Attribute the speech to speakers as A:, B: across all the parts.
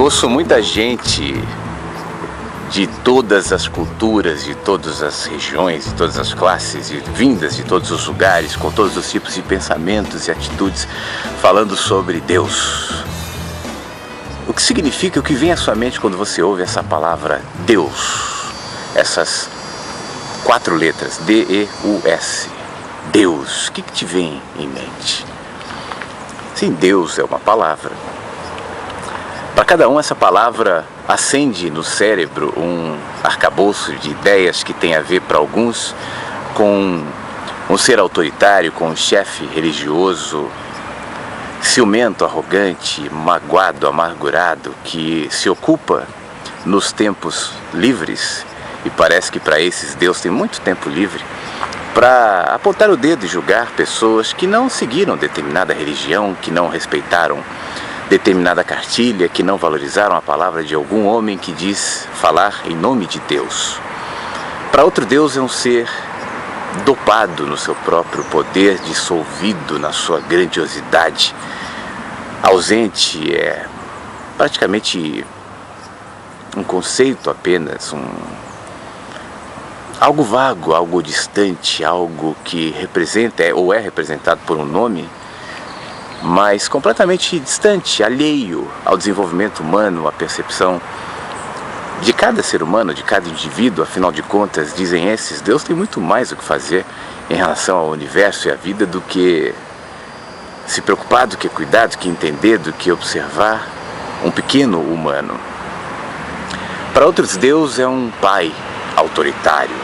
A: Eu ouço muita gente de todas as culturas, de todas as regiões, de todas as classes, e vindas de todos os lugares, com todos os tipos de pensamentos e atitudes, falando sobre Deus. O que significa, o que vem à sua mente quando você ouve essa palavra Deus? Essas 4 letras, D-E-U-S. Deus, o que te vem em mente? Sim, Deus é uma palavra. Para cada um, essa palavra acende no cérebro um arcabouço de ideias que tem a ver, para alguns, com um ser autoritário, com um chefe religioso, ciumento, arrogante, magoado, amargurado, que se ocupa nos tempos livres, e parece que para esses Deus tem muito tempo livre, para apontar o dedo e julgar pessoas que não seguiram determinada religião, que não respeitaram determinada cartilha, que não valorizaram a palavra de algum homem que diz falar em nome de Deus. Para outro, Deus é um ser dopado no seu próprio poder, dissolvido na sua grandiosidade, ausente, é praticamente um conceito apenas, algo vago, algo distante, algo que representa ou é representado por um nome, mas completamente distante, alheio ao desenvolvimento humano, à percepção de cada ser humano, de cada indivíduo. Afinal de contas, dizem esses, Deus tem muito mais o que fazer em relação ao universo e à vida do que se preocupar, do que cuidar, do que entender, do que observar um pequeno humano. Para outros, Deus é um pai autoritário,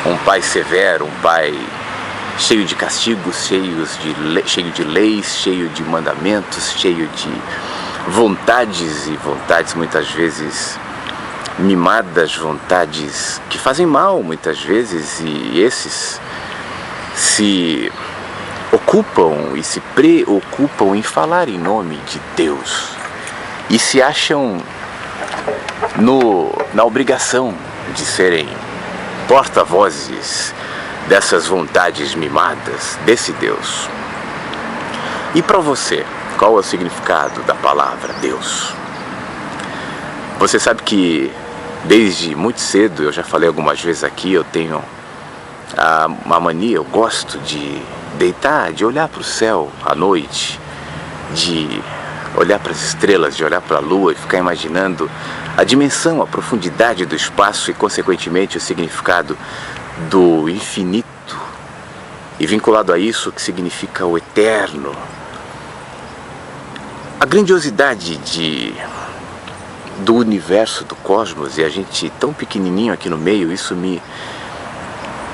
A: um pai severo, um pai cheio de castigos, cheio de leis, cheio de mandamentos, cheio de vontades, e vontades muitas vezes mimadas, vontades que fazem mal muitas vezes, e esses se ocupam e se preocupam em falar em nome de Deus e se acham na obrigação de serem porta-vozes dessas vontades mimadas, desse Deus. E para você, qual é o significado da palavra Deus? Você sabe que desde muito cedo, eu já falei algumas vezes aqui, eu tenho uma mania, eu gosto de deitar, de olhar para o céu à noite, de olhar para as estrelas, de olhar para a lua e ficar imaginando a dimensão, a profundidade do espaço e, consequentemente, o significado do infinito, e vinculado a isso, o que significa o eterno, a grandiosidade do universo, do cosmos, e a gente tão pequenininho aqui no meio. Isso me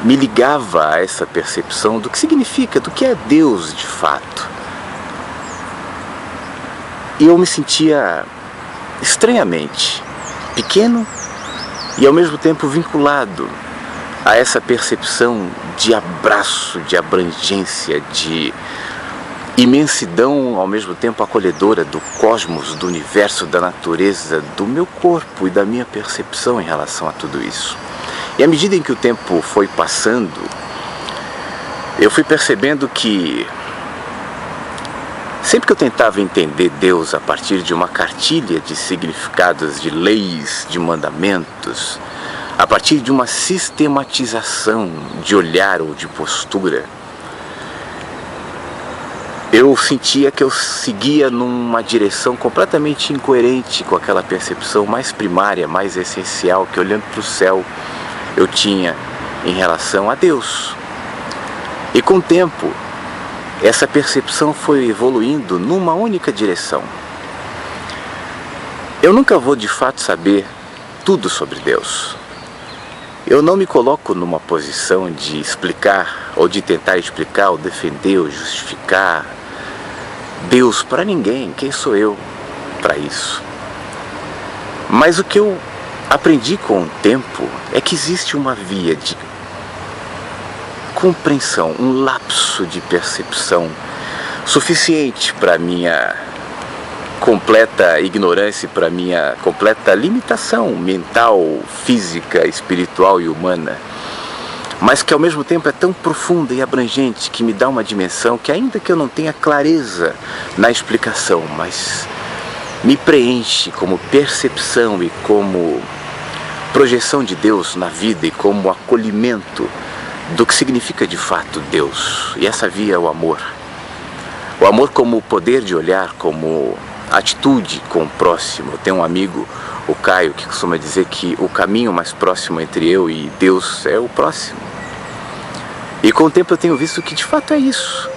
A: ligava a essa percepção do que significa, do que é Deus de fato. E eu me sentia estranhamente pequeno e ao mesmo tempo vinculado a essa percepção de abraço, de abrangência, de imensidão, ao mesmo tempo acolhedora do cosmos, do universo, da natureza, do meu corpo e da minha percepção em relação a tudo isso. E à medida em que o tempo foi passando, eu fui percebendo que sempre que eu tentava entender Deus a partir de uma cartilha de significados, de leis, de mandamentos, a partir de uma sistematização de olhar ou de postura, eu sentia que eu seguia numa direção completamente incoerente com aquela percepção mais primária, mais essencial, que olhando para o céu eu tinha em relação a Deus. E com o tempo, essa percepção foi evoluindo numa única direção. Eu nunca vou de fato saber tudo sobre Deus. Eu não me coloco numa posição de explicar, ou de tentar explicar, ou defender, ou justificar Deus para ninguém. Quem sou eu para isso? Mas o que eu aprendi com o tempo é que existe uma via de compreensão, um lapso de percepção suficiente para minha completa ignorância, para minha completa limitação mental, física, espiritual e humana, mas que ao mesmo tempo é tão profunda e abrangente que me dá uma dimensão que, ainda que eu não tenha clareza na explicação, mas me preenche como percepção e como projeção de Deus na vida e como acolhimento do que significa de fato Deus. E essa via é o amor. O amor como poder de olhar, como atitude com o próximo. Eu tenho um amigo, o Caio, que costuma dizer que o caminho mais próximo entre eu e Deus é o próximo. E com o tempo eu tenho visto que de fato é isso.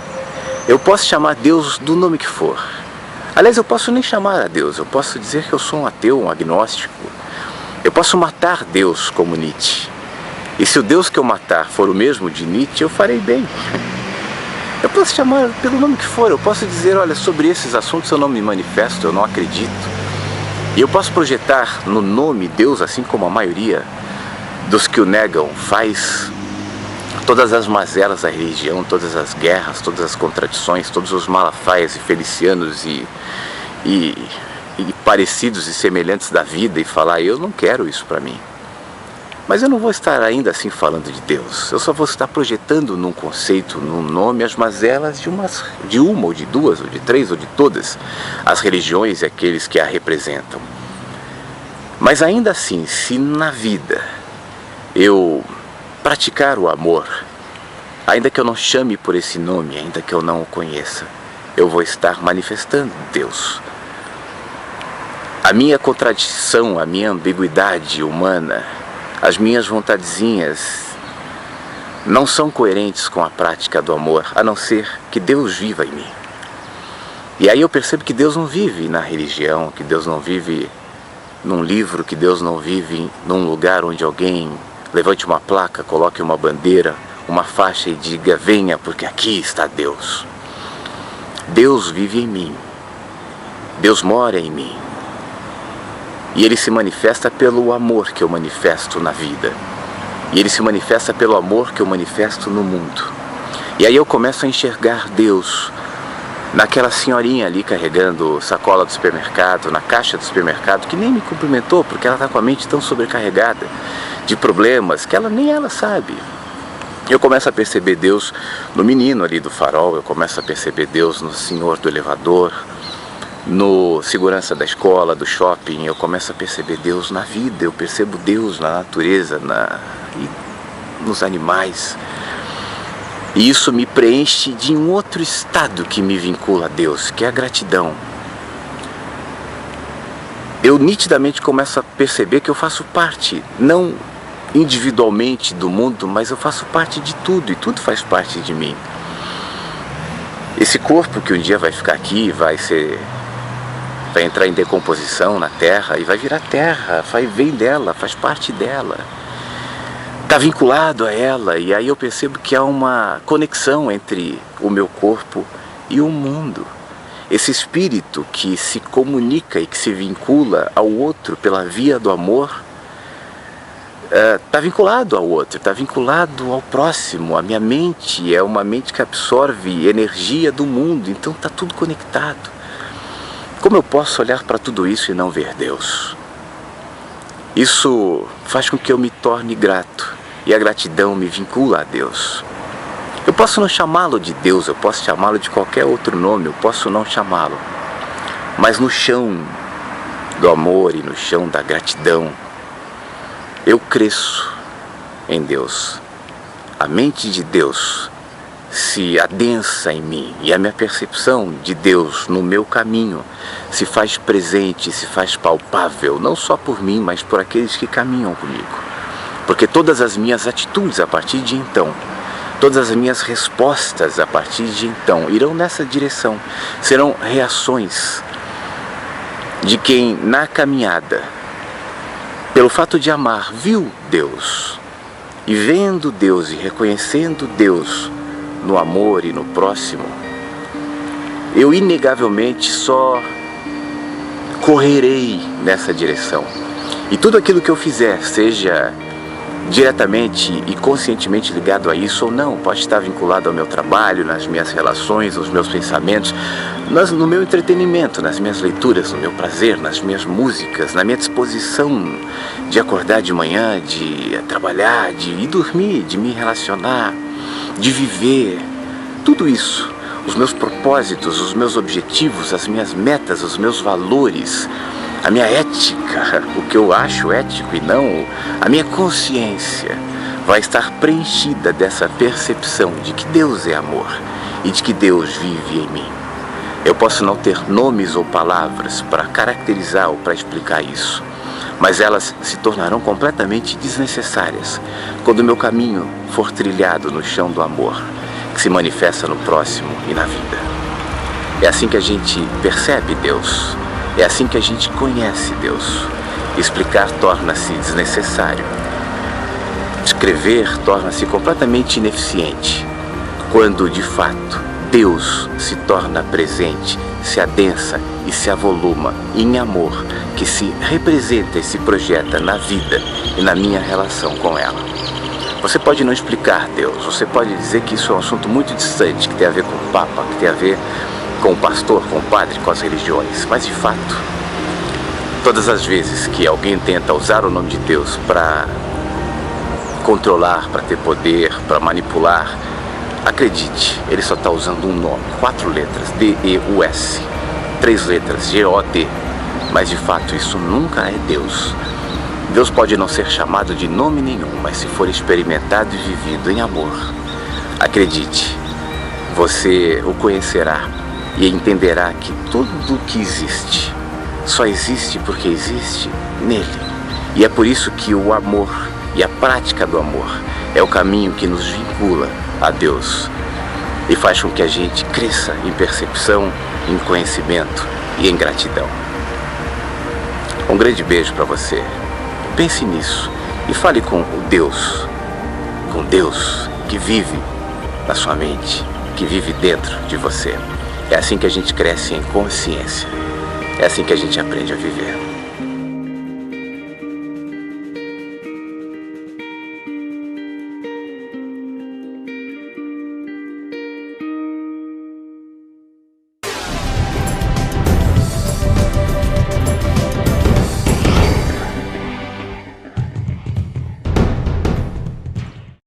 A: Eu posso chamar Deus do nome que for. Aliás, eu posso nem chamar a Deus, eu posso dizer que eu sou um ateu, um agnóstico. Eu posso matar Deus como Nietzsche. E se o Deus que eu matar for o mesmo de Nietzsche, eu farei bem. Eu posso chamar pelo nome que for, eu posso dizer, olha, sobre esses assuntos eu não me manifesto, eu não acredito. E eu posso projetar no nome Deus, assim como a maioria dos que o negam faz, todas as mazelas da religião, todas as guerras, todas as contradições, todos os malafaias e felicianos e parecidos e semelhantes da vida, e falar, eu não quero isso para mim. Mas eu não vou estar ainda assim falando de Deus, eu só vou estar projetando num conceito, num nome, as mazelas de uma ou de duas, ou de três, ou de todas as religiões e aqueles que a representam. Mas ainda assim, se na vida eu praticar o amor, ainda que eu não chame por esse nome, ainda que eu não o conheça, eu vou estar manifestando Deus. A minha contradição, a minha ambiguidade humana, as minhas vontadezinhas não são coerentes com a prática do amor, a não ser que Deus viva em mim. E aí eu percebo que Deus não vive na religião, que Deus não vive num livro, que Deus não vive num lugar onde alguém levante uma placa, coloque uma bandeira, uma faixa e diga, venha porque aqui está Deus. Deus vive em mim, Deus mora em mim. E Ele se manifesta pelo amor que eu manifesto na vida. E Ele se manifesta pelo amor que eu manifesto no mundo. E aí eu começo a enxergar Deus naquela senhorinha ali carregando sacola do supermercado, na caixa do supermercado, que nem me cumprimentou porque ela está com a mente tão sobrecarregada de problemas que nem ela sabe. Eu começo a perceber Deus no menino ali do farol, eu começo a perceber Deus no senhor do elevador, no segurança da escola, do shopping. Eu começo a perceber Deus na vida, eu percebo Deus na natureza, e nos animais. E isso me preenche de um outro estado que me vincula a Deus, que é a gratidão. Eu nitidamente começo a perceber que eu faço parte, não individualmente do mundo, mas eu faço parte de tudo, e tudo faz parte de mim. Esse corpo que um dia vai ficar aqui, vai entrar em decomposição na terra e vai virar terra, vem dela, faz parte dela, está vinculado a ela. E aí eu percebo que há uma conexão entre o meu corpo e o mundo. Esse espírito que se comunica e que se vincula ao outro pela via do amor, está vinculado ao outro, está vinculado ao próximo. A minha mente é uma mente que absorve energia do mundo, então está tudo conectado. Como eu posso olhar para tudo isso e não ver Deus? Isso faz com que eu me torne grato, e a gratidão me vincula a Deus. Eu posso não chamá-lo de Deus, eu posso chamá-lo de qualquer outro nome, eu posso não chamá-lo, mas no chão do amor e no chão da gratidão, eu cresço em Deus. A mente de Deus se adensa em mim, e a minha percepção de Deus no meu caminho se faz presente, se faz palpável, não só por mim, mas por aqueles que caminham comigo. Porque todas as minhas atitudes a partir de então, todas as minhas respostas a partir de então, irão nessa direção. Serão reações de quem na caminhada, pelo fato de amar, viu Deus, e vendo Deus e reconhecendo Deus no amor e no próximo, eu inegavelmente só correrei nessa direção. E tudo aquilo que eu fizer, seja diretamente e conscientemente ligado a isso ou não, pode estar vinculado ao meu trabalho, nas minhas relações, aos meus pensamentos, no meu entretenimento, nas minhas leituras, no meu prazer, nas minhas músicas, na minha disposição de acordar de manhã, de trabalhar, de ir dormir, de me relacionar, de viver, tudo isso. os meus propósitos, os meus objetivos, as minhas metas, os meus valores, a minha ética, o que eu acho ético e não, a minha consciência vai estar preenchida dessa percepção de que Deus é amor e de que Deus vive em mim. Eu posso não ter nomes ou palavras para caracterizar ou para explicar isso, mas elas se tornarão completamente desnecessárias quando o meu caminho for trilhado no chão do amor, que se manifesta no próximo e na vida. É assim que a gente percebe Deus, é assim que a gente conhece Deus. Explicar torna-se desnecessário. Escrever torna-se completamente ineficiente, quando de fato Deus se torna presente, se adensa e se avoluma em amor, que se representa e se projeta na vida e na minha relação com ela. Você pode não explicar Deus, você pode dizer que isso é um assunto muito distante, que tem a ver com o Papa, que tem a ver com o pastor, com o padre, com as religiões, mas de fato, todas as vezes que alguém tenta usar o nome de Deus para controlar, para ter poder, para manipular, acredite, ele só está usando um nome, 4 letras, D-E-U-S, 3 letras, G-O-D, mas de fato isso nunca é Deus. Deus pode não ser chamado de nome nenhum, mas se for experimentado e vivido em amor, acredite, você o conhecerá e entenderá que tudo que existe só existe porque existe nele. E é por isso que o amor e a prática do amor é o caminho que nos vincula a Deus e faz com que a gente cresça em percepção, em conhecimento e em gratidão. Um grande beijo para você. Pense nisso e fale com Deus que vive na sua mente, que vive dentro de você. É assim que a gente cresce em consciência. É assim que a gente aprende a viver.